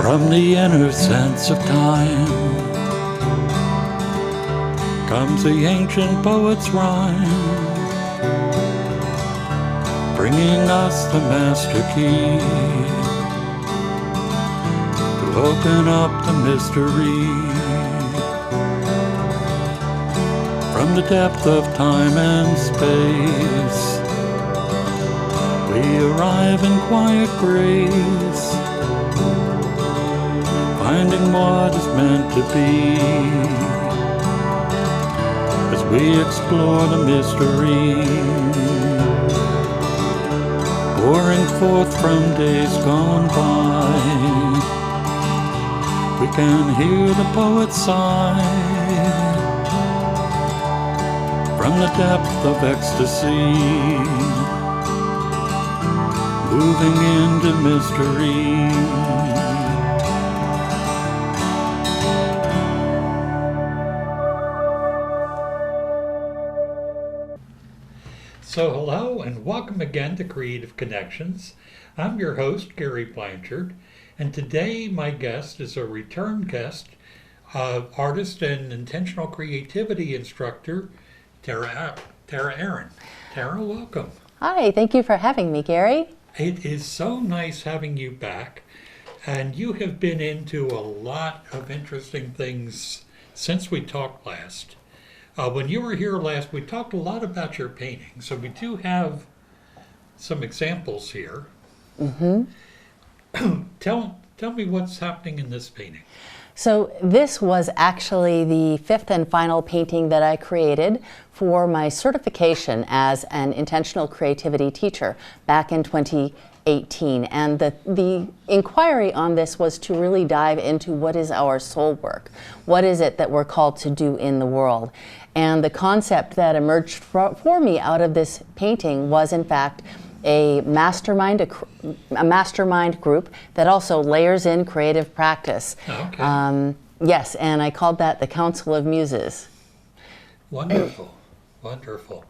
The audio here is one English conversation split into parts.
From the inner sense of time comes the ancient poet's rhyme, bringing us the master key to open up the mystery. From the depth of time and space, we arrive in quiet grace, finding what is meant to be as we explore the mystery, pouring forth from days gone by. We can hear the poet sigh from the depth of ecstasy, moving into mystery. So hello and welcome again to Creative Connections. I'm your host, Gary Blanchard, and today my guest is a return guest, artist and intentional creativity instructor, Tara Aaron. Tara, welcome. Hi, thank you for having me, Gary. It is so nice having you back, and you have been into a lot of interesting things since we talked last. When you were here last, we talked a lot about your painting, so we do have some examples here. Mm-hmm. Tell me what's happening in this painting. So this was actually the fifth and final painting that I created for my certification as an intentional creativity teacher back in 2018. And the inquiry on this was to really dive into what is our soul work? What is it that we're called to do in the world? And the concept that emerged for me out of this painting was, in fact, a mastermind group that also layers in creative practice. Okay. Yes, and I called that the Council of Muses. Wonderful, wonderful.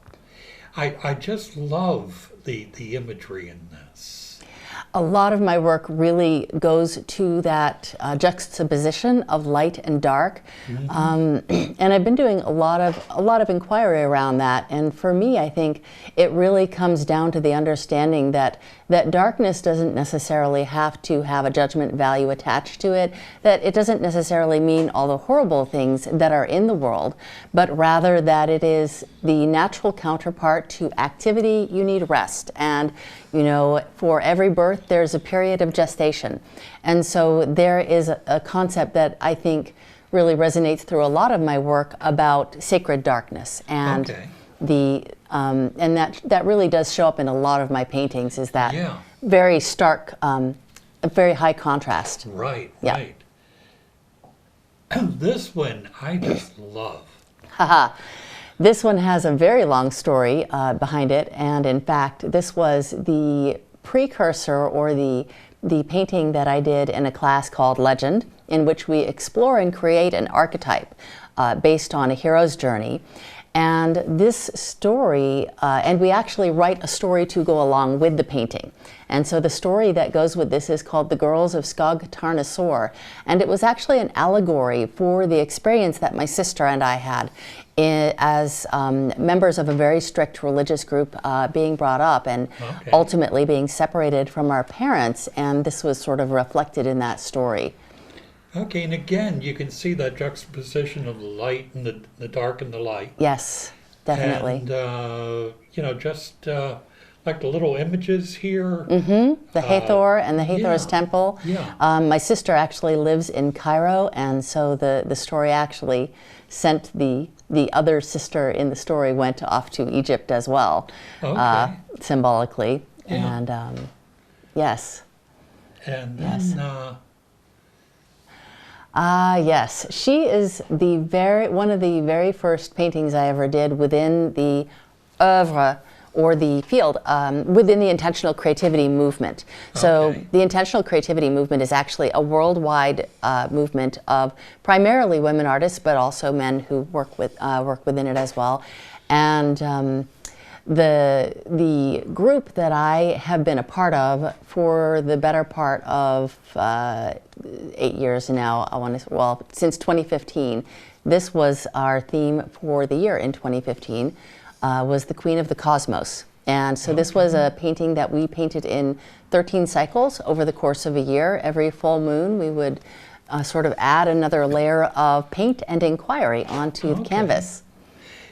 I just love the imagery in this. A lot of my work really goes to that juxtaposition of light and dark, and I've been doing a lot of inquiry around that. And for me, I think it really comes down to the understanding that darkness doesn't necessarily have to have a judgment value attached to it. That it doesn't necessarily mean all the horrible things that are in the world, but rather that it is the natural counterpart to activity. You need rest, and for every birth, there's a period of gestation. And so there is a concept that I think really resonates through a lot of my work about sacred darkness. And and that really does show up in a lot of my paintings, is that very stark, very high contrast. Right, yeah. Right. This one I just love. Haha. This one has a very long story behind it, and in fact, this was the precursor or the painting that I did in a class called Legend, in which we explore and create an archetype based on a hero's journey. And this story, and we actually write a story to go along with the painting. And so the story that goes with this is called The Girls of Skug, Tarnosaur. And it was actually an allegory for the experience that my sister and I had as members of a very strict religious group being brought up and ultimately being separated from our parents. And this was sort of reflected in that story. Okay, and again, you can see that juxtaposition of the light and the dark and the light. Yes, definitely. And, just like the little images here. Mm-hmm. The Hathor and the Hathor's temple. Yeah. My sister actually lives in Cairo, and so the story actually sent the other sister in the story went off to Egypt as well, symbolically. Yeah. And yes. And then... Yes, she is one of the very first paintings I ever did within the oeuvre or the field, within the intentional creativity movement. So the intentional creativity movement is actually a worldwide movement of primarily women artists, but also men who work within it as well. And the group that I have been a part of for the better part of 8 years now, since 2015. This was our theme for the year in 2015, was the Queen of the Cosmos. And so this was a painting that we painted in 13 cycles over the course of a year. Every full moon, we would sort of add another layer of paint and inquiry onto the canvas.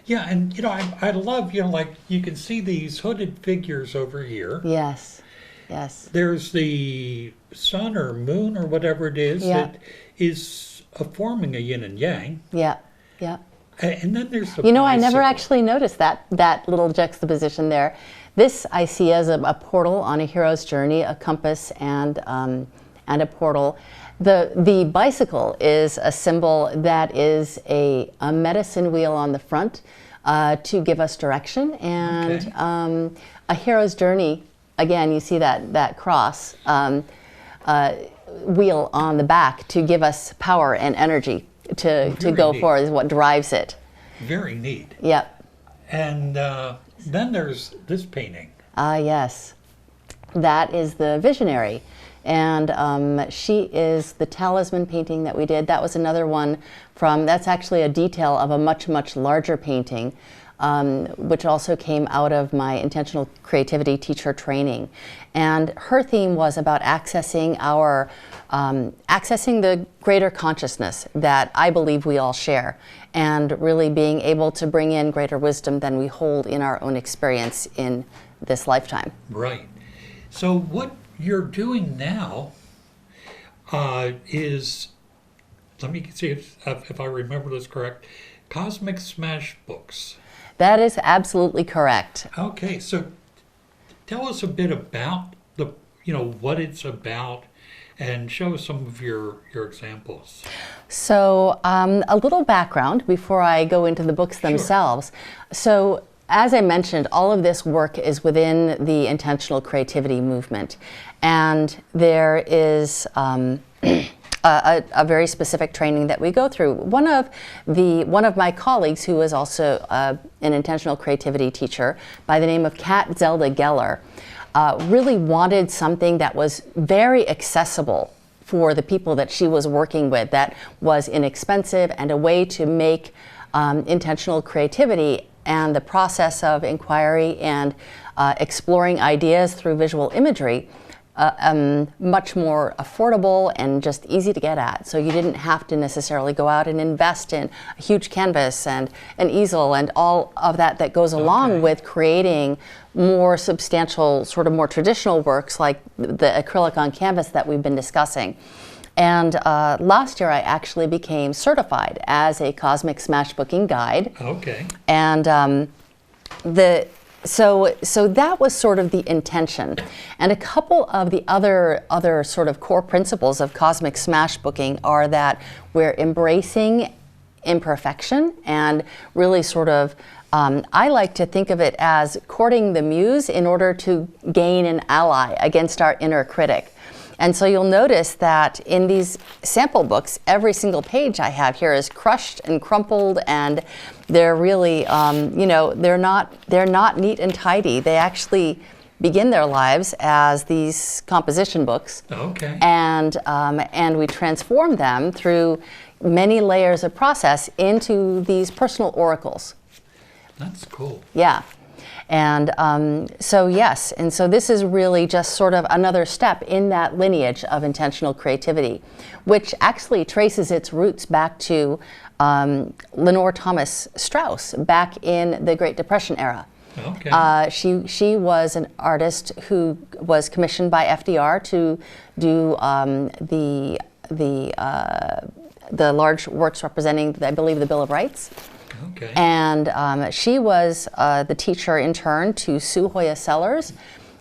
Yeah, and I love, like you can see these hooded figures over here. Yes, yes. There's the sun or moon or whatever it is that is forming a yin and yang. Yeah, yeah. And then there's the I never actually noticed that little juxtaposition there. This I see as a portal on a hero's journey, a compass and a portal. The bicycle is a symbol that is a medicine wheel on the front to give us direction, and a hero's journey. Again, you see that cross wheel on the back to give us power and energy to go forward, is what drives it. Very neat. Yep. And then there's this painting. Yes. That is the Visionary. And she is the Talisman painting that we did. That was another one that's actually a detail of a much, much larger painting, which also came out of my intentional creativity teacher training. And her theme was about accessing the greater consciousness that I believe we all share, and really being able to bring in greater wisdom than we hold in our own experience in this lifetime. Right. So what you're doing now is, let me see if I remember this correct, Cosmic Smash books. That is absolutely correct. Okay, so tell us a bit about what it's about, and show us some of your examples. So a little background before I go into the books themselves. Sure. So as I mentioned, all of this work is within the intentional creativity movement, and there is a very specific training that we go through. One of my colleagues, who is also an intentional creativity teacher by the name of Kat Zelda Geller, really wanted something that was very accessible for the people that she was working with, that was inexpensive, and a way to make intentional creativity and the process of inquiry and exploring ideas through visual imagery much more affordable and just easy to get at. So you didn't have to necessarily go out and invest in a huge canvas and an easel and all of that goes along with creating more substantial, sort of more traditional works like the acrylic on canvas that we've been discussing. And last year I actually became certified as a Cosmic Smash Booking Guide. Okay. And So that was sort of the intention. And a couple of the other sort of core principles of Cosmic Smash Booking are that we're embracing imperfection and really sort of, I like to think of it as courting the muse in order to gain an ally against our inner critic. And so you'll notice that in these sample books, every single page I have here is crushed and crumpled, and they're really, they're not neat and tidy. They actually begin their lives as these composition books. Okay. And we transform them through many layers of process into these personal oracles. That's cool. Yeah. And so this is really just sort of another step in that lineage of intentional creativity, which actually traces its roots back to Lenore Thomas Strauss back in the Great Depression era. Okay. She was an artist who was commissioned by FDR to do the large works representing, I believe, the Bill of Rights. Okay. And she was the teacher intern to Sue Hoya Sellers,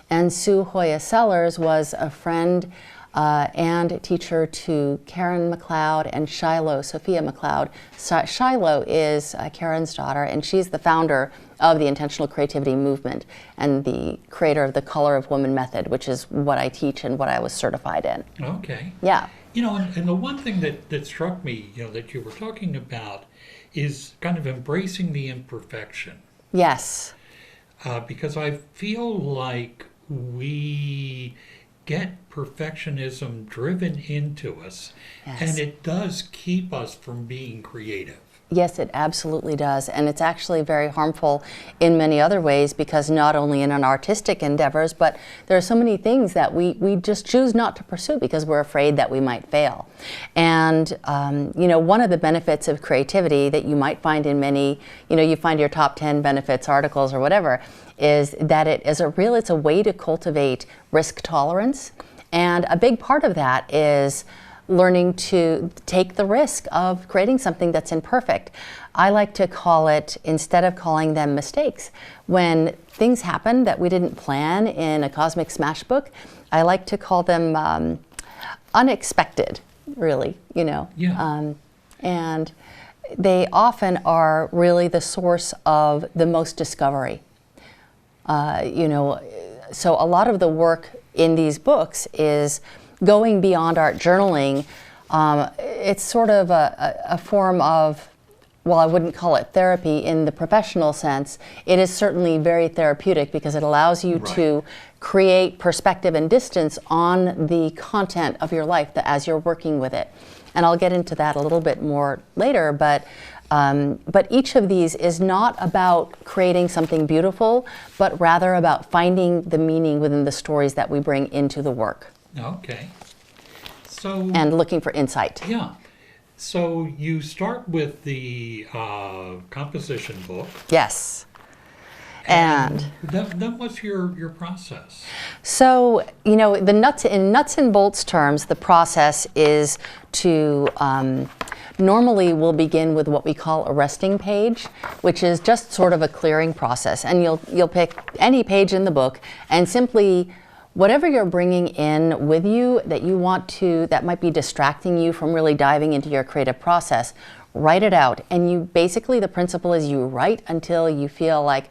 and Sue Hoya Sellers was a friend and teacher to Karen MacLeod and Shiloh, Sophia MacLeod. Shiloh is Karen's daughter, and she's the founder of the Intentional Creativity Movement and the creator of the Color of Woman method, which is what I teach and what I was certified in. Okay. Yeah. And the one thing that struck me, that you were talking about is kind of embracing the imperfection. Yes. because I feel like we get perfectionism driven into us, Yes. and it does keep us from being creative. Yes, it absolutely does. And it's actually very harmful in many other ways, because not only in an artistic endeavors, but there are so many things that we just choose not to pursue because we're afraid that we might fail. And, one of the benefits of creativity that you might find in many, you find your top 10 benefits articles or whatever, is that it's a way to cultivate risk tolerance. And a big part of that is learning to take the risk of creating something that's imperfect. I like to call it, instead of calling them mistakes, when things happen that we didn't plan in a cosmic smash book, I like to call them unexpected, really, Yeah. and they often are really the source of the most discovery. So a lot of the work in these books is going beyond art journaling. It's sort of a form of, well, I wouldn't call it therapy in the professional sense. It is certainly very therapeutic because it allows you to create perspective and distance on the content of your life as you're working with it. And I'll get into that a little bit more later, but each of these is not about creating something beautiful, but rather about finding the meaning within the stories that we bring into the work. Okay. So, and looking for insight. Yeah. So you start with the composition book. Yes. And then what's your process? So, the nuts and bolts terms, the process is to normally we'll begin with what we call a resting page, which is just sort of a clearing process. And you'll pick any page in the book and simply whatever you're bringing in with you that might be distracting you from really diving into your creative process, write it out. And the principle is you write until you feel like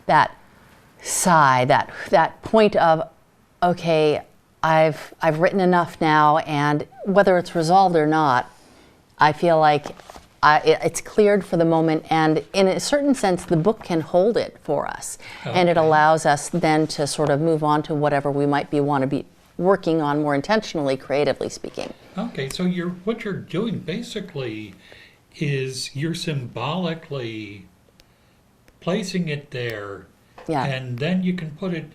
that sigh, that point of, okay, I've written enough now, and whether it's resolved or not, I feel like it's cleared for the moment, and in a certain sense, the book can hold it for us. Okay. And it allows us then to sort of move on to whatever we might want to be working on more intentionally, creatively speaking. Okay, so what you're doing basically is you're symbolically placing it there, and then you can put it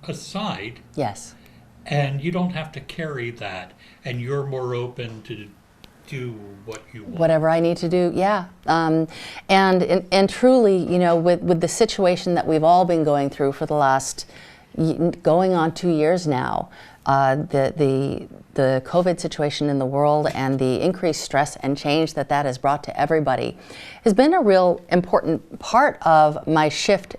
aside. Yes. And you don't have to carry that, and you're more open to do what you want. Whatever I need to do, yeah. And truly, with the situation that we've all been going through for the last, going on 2 years now, the COVID situation in the world and the increased stress and change that has brought to everybody has been a real important part of my shift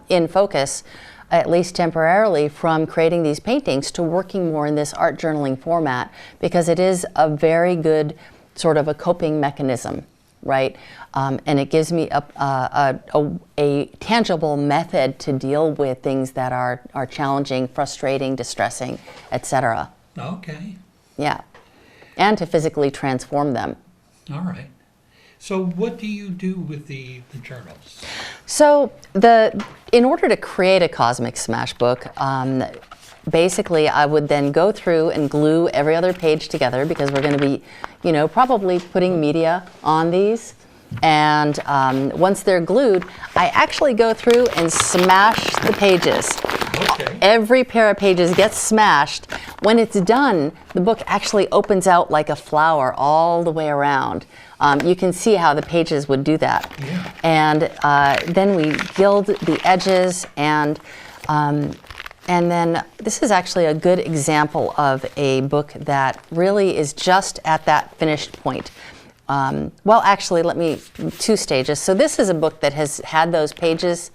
in focus, at least temporarily, from creating these paintings to working more in this art journaling format, because it is a very good sort of a coping mechanism, right? And it gives me a tangible method to deal with things that are challenging, frustrating, distressing, etc. Okay. Yeah. And to physically transform them. All right. So what do you do with the journals? So in order to create a cosmic smash book, basically I would then go through and glue every other page together, because we're going to be, probably putting media on these. And once they're glued, I actually go through and smash the pages. Okay. Every pair of pages gets smashed. When it's done, the book actually opens out like a flower all the way around. You can see how the pages would do that. Yeah. And then we gild the edges, and then this is actually a good example of a book that really is just at that finished point. Well, actually, 2 stages. So this is a book that has had those pages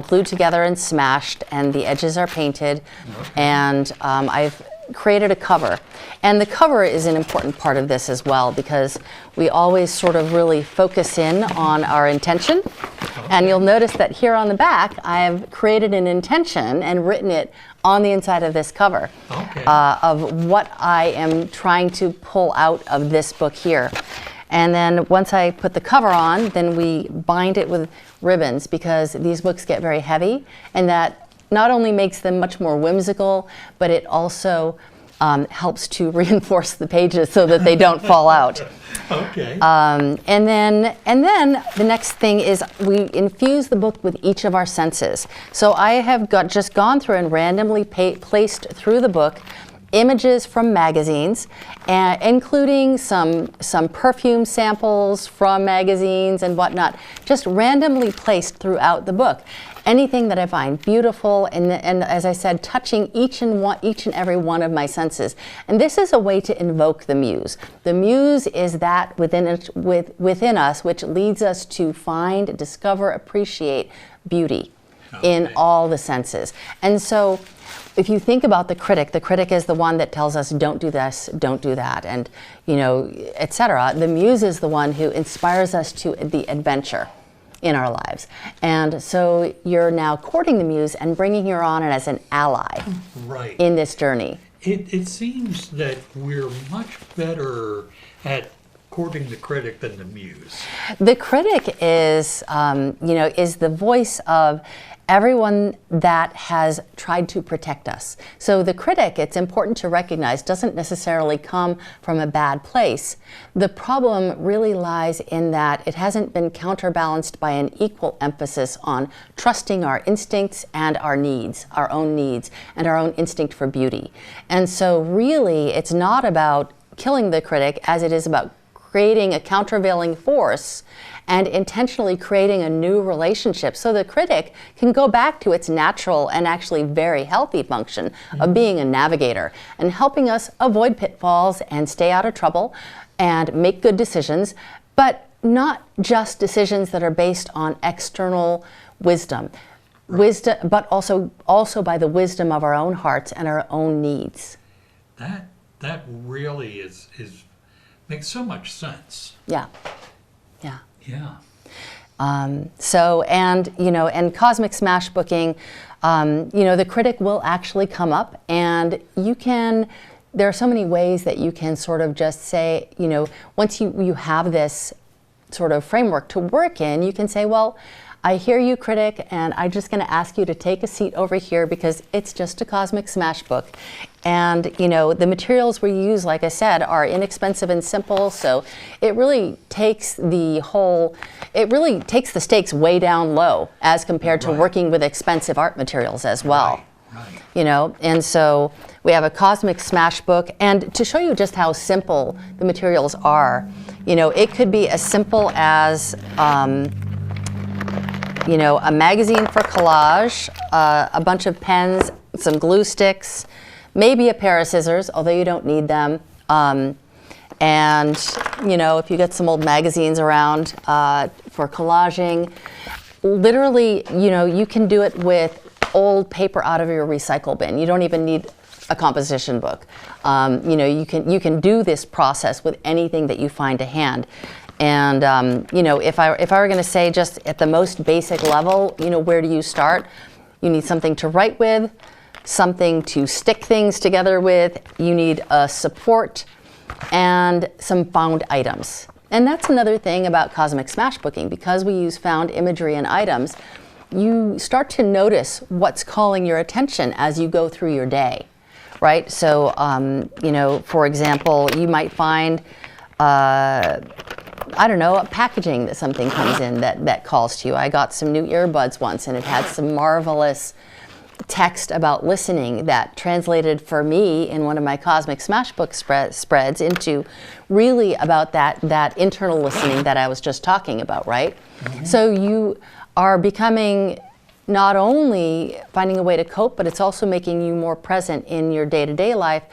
glued together and smashed, and the edges are painted. Okay. And I've created a cover. And the cover is an important part of this as well, because we always sort of really focus in on our intention. Okay. And you'll notice that here on the back, I've created an intention and written it on the inside of this cover, of what I am trying to pull out of this book here. And then once I put the cover on, then we bind it with ribbons, because these books get very heavy, and that not only makes them much more whimsical, but it also helps to reinforce the pages so that they don't fall out. Okay. And then the next thing is we infuse the book with each of our senses. So I have just gone through and randomly placed through the book images from magazines, including some perfume samples from magazines and whatnot, just randomly placed throughout the book. Anything that I find beautiful, and as I said, touching each and every one of my senses. And this is a way to invoke the muse. The muse is that within us which leads us to find, discover, appreciate beauty in all the senses. And so if you think about the critic is the one that tells us don't do this, don't do that, and etc. The muse is the one who inspires us to the adventure in our lives. And so you're now courting the muse and bringing her on as an ally in this journey. It seems that we're much better at courting the critic than the muse. The critic is, is the voice of everyone that has tried to protect us. So the critic, it's important to recognize, doesn't necessarily come from a bad place. The problem really lies in that it hasn't been counterbalanced by an equal emphasis on trusting our instincts and our needs, our own needs, and our own instinct for beauty. And so really, it's not about killing the critic as it is about creating a countervailing force and intentionally creating a new relationship so the critic can go back to its natural and actually very healthy function of being a navigator and helping us avoid pitfalls and stay out of trouble and make good decisions, but not just decisions that are based on external wisdom, but also by the wisdom of our own hearts and our own needs. That really makes so much sense. Yeah. And cosmic smash booking, the critic will actually come up, and there are so many ways that you can sort of just say, once you have this sort of framework to work in, you can say, well, I hear you, critic, and I'm just going to ask you to take a seat over here because it's just a cosmic smash book. And, the materials we use, like I said, are inexpensive and simple, so it really takes the stakes way down low as compared to working with expensive art materials as well. Right. And so we have a cosmic smash book, and to show you just how simple the materials are, it could be as simple as a magazine for collage, a bunch of pens, some glue sticks, maybe a pair of scissors, although you don't need them. And, if you get some old magazines around for collaging, literally, you can do it with old paper out of your recycle bin. You don't even need a composition book. You can do this process with anything that you find to hand. And if I were going to say just at the most basic level, where do you start? You need something to write with, something to stick things together with. You need a support and some found items. And that's another thing about cosmic smash booking, because we use found imagery and items. You start to notice what's calling your attention as you go through your day, right? So, for example, you might find a packaging that something comes in that calls to you. I got some new earbuds once, and it had some marvelous text about listening that translated for me in one of my cosmic smash book spreads into really about that internal listening that I was just talking about, right? Mm-hmm. So you are becoming not only finding a way to cope, but it's also making you more present in your day-to-day life.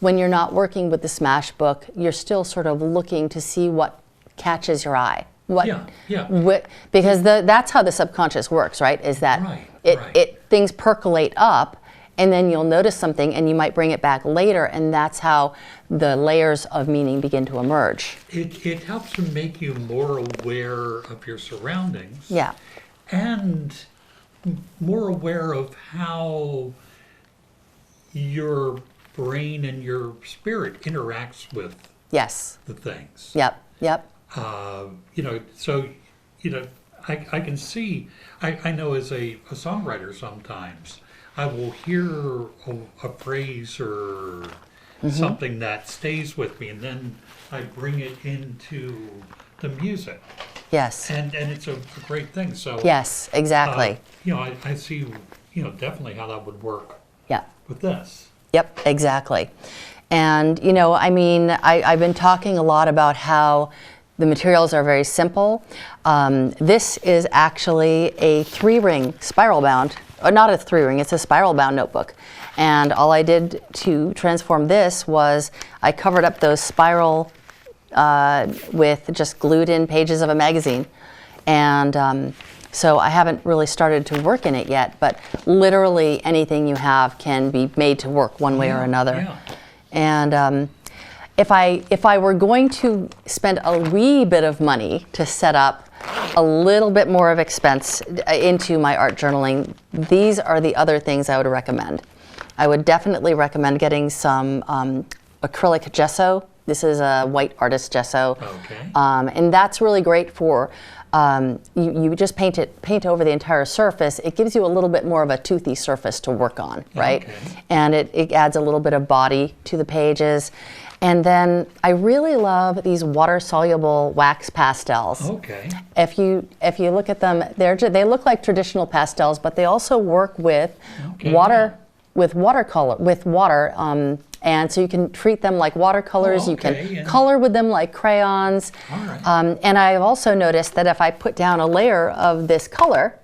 When you're not working with the smash book, you're still sort of looking to see what catches your eye. Because that's how the subconscious works, right? Is that things percolate up, and then you'll notice something, and you might bring it back later, and that's how the layers of meaning begin to emerge. It helps to make you more aware of your surroundings. Yeah. And more aware of how your brain and your spirit interacts with the things. Yep. So, I can see, I know as a songwriter sometimes, I will hear a phrase or something that stays with me, and then I bring it into the music. Yes. And it's a great thing. So Yes, exactly. I see, definitely how that would work Yeah. with this. Yep, exactly. And, I've been talking a lot about how the materials are very simple. This is actually a 3-ring spiral bound, or not a 3-ring, it's a spiral bound notebook. And all I did to transform this was I covered up those spiral with just glued in pages of a magazine. And so I haven't really started to work in it yet, but literally anything you have can be made to work one way or another. Yeah. And if I were going to spend a wee bit of money to set up a little bit more of expense into my art journaling, these are the other things I would recommend. I would definitely recommend getting some acrylic gesso. This is a white artist gesso. Okay. And that's really great for, you just paint over the entire surface. It gives you a little bit more of a toothy surface to work on, right? Okay. And it adds a little bit of body to the pages. And then I really love these water-soluble wax pastels. Okay. If you look at them, they look like traditional pastels, but they also work with water, with water. And so you can treat them like watercolors. Oh, You can okay, yeah. color with them like crayons. All right. And I've also noticed that if I put down a layer of this color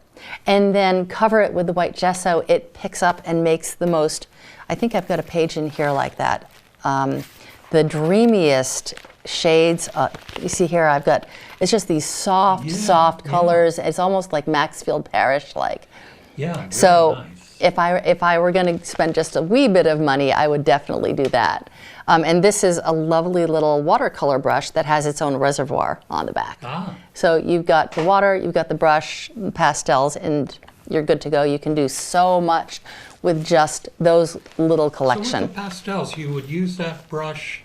and then cover it with the white gesso, it picks up and makes the most, I think I've got a page in here like that. The dreamiest shades. You see here, it's just these soft colors. It's almost like Maxfield Parrish-like. Yeah. Really So nice. if I were going to spend just a wee bit of money, I would definitely do that. And this is a lovely little watercolor brush that has its own reservoir on the back. Ah. So you've got the water, you've got the brush, pastels, and you're good to go. You can do so much with just those little So collection. with the pastels, you would use that brush.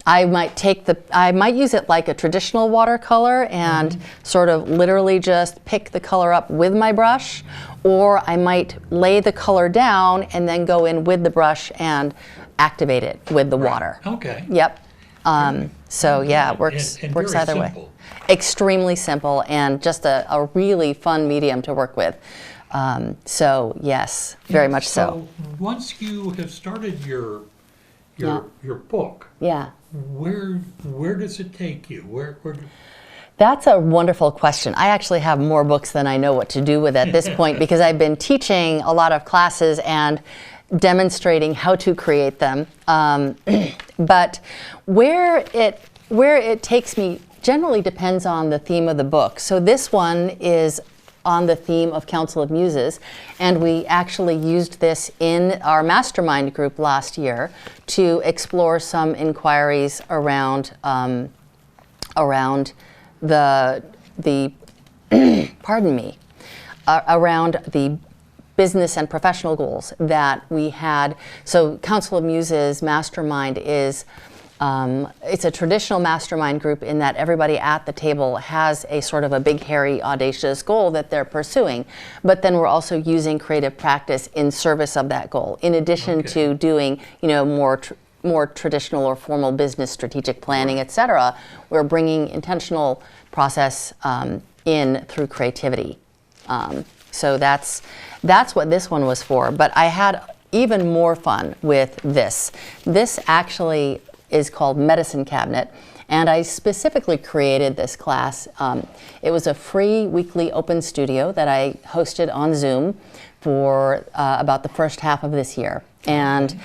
I might use it like a traditional watercolor and sort of literally just pick the color up with my brush, or I might lay the color down and then go in with the brush and activate it with the water. Okay. Yep. So yeah, it works And works very either way. simple. Extremely simple and just a really fun medium to work with. So yes, very much so. Once you have started your Yeah. book, Yeah. where does it take you? Where That's a wonderful question. I actually have more books than I know what to do with at this point because I've been teaching a lot of classes and demonstrating how to create them. But where it takes me generally depends on the theme of the book. So this one is on the theme of Council of Muses, and we actually used this in our mastermind group last year to explore some inquiries around the pardon me, around the business and professional goals that we had. So Council of Muses Mastermind is it's a traditional mastermind group in that everybody at the table has a sort of a big, hairy, audacious goal that they're pursuing. But then we're also using creative practice in service of that goal, in addition to doing, more traditional or formal business strategic planning, et cetera. We're bringing intentional process in through creativity. So that's what this one was for. But I had even more fun with this. This actually is called Medicine Cabinet, and I specifically created this class. It was a free weekly open studio that I hosted on Zoom for about the first half of this year. And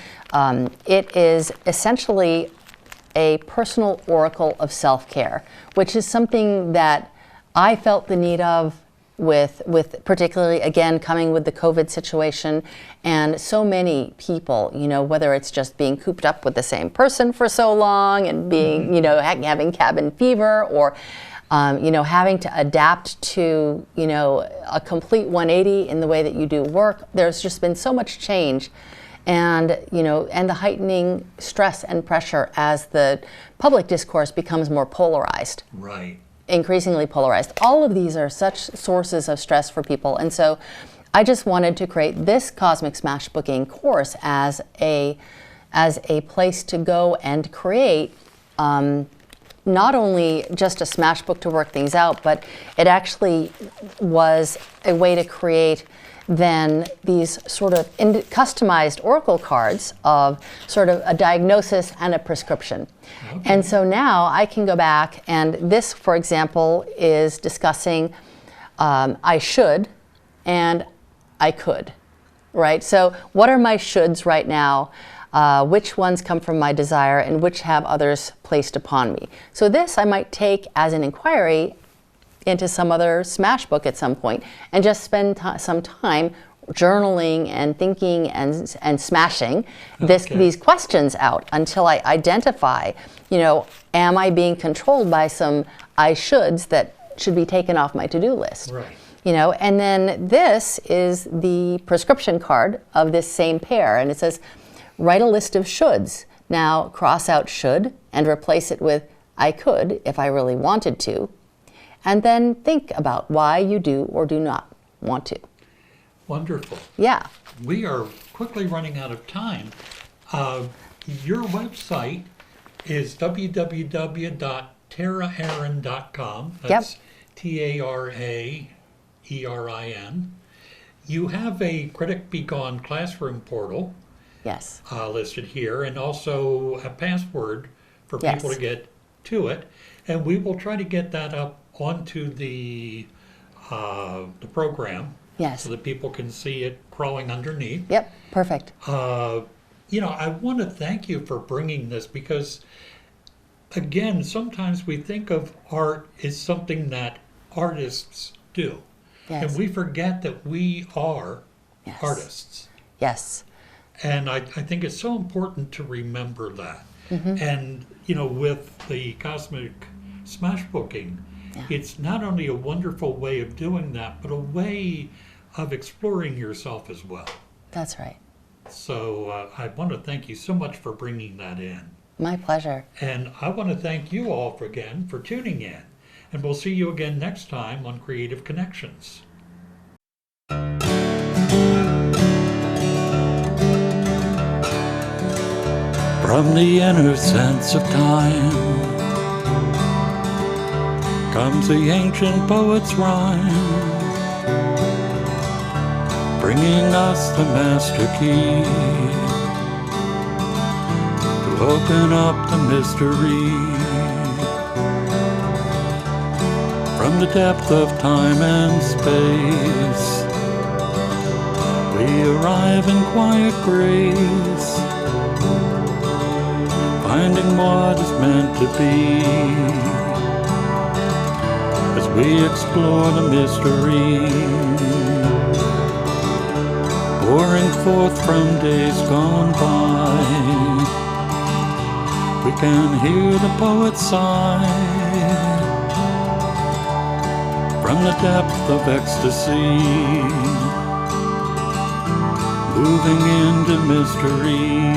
it is essentially a personal oracle of self-care, which is something that I felt the need of with particularly, again, coming with the COVID situation, and so many people, whether it's just being cooped up with the same person for so long and being, having cabin fever, or, having to adapt to, a complete 180 in the way that you do work. There's just been so much change and and the heightening stress and pressure as the public discourse becomes more polarized. Right. Increasingly polarized. All of these are such sources of stress for people, and so I just wanted to create this Cosmic Smashbooking course as a place to go and create not only just a smash book to work things out, but it actually was a way to create then these sort of customized oracle cards of sort of a diagnosis and a prescription. Okay. And so now I can go back, and this, for example, is discussing I should and I could, right? So what are my shoulds right now? Which ones come from my desire and which have others placed upon me? So this I might take as an inquiry into some other smash book at some point and just spend some time journaling and thinking and smashing these questions out until I identify, am I being controlled by some I shoulds that should be taken off my to-do list? Right. And then this is the prescription card of this same pair, and it says, write a list of shoulds. Now cross out should and replace it with I could if I really wanted to. And then think about why you do or do not want to. Wonderful. Yeah. We are quickly running out of time. Your website is www.taraerin.com. That's Taraerin. You have a Critic Be Gone classroom portal. Yes. Listed here, and also a password for people to get to it. And we will try to get that up onto the program, so that people can see it crawling underneath. Yep, perfect. I want to thank you for bringing this because, again, sometimes we think of art as something that artists do. Yes. And we forget that we are artists. Yes. And I think it's so important to remember that. Mm-hmm. And, with the Cosmic Smashbooking, it's not only a wonderful way of doing that, but a way of exploring yourself as well. That's right. So I want to thank you so much for bringing that in. My pleasure. And I want to thank you all again for tuning in. And we'll see you again next time on Creative Connections. From the inner sense of time comes the ancient poet's rhyme, bringing us the master key to open up the mystery. From the depth of time and space, we arrive in quiet grace, finding what is meant to be as we explore the mystery, pouring forth from days gone by. We can hear the poet sigh from the depth of ecstasy, moving into mystery.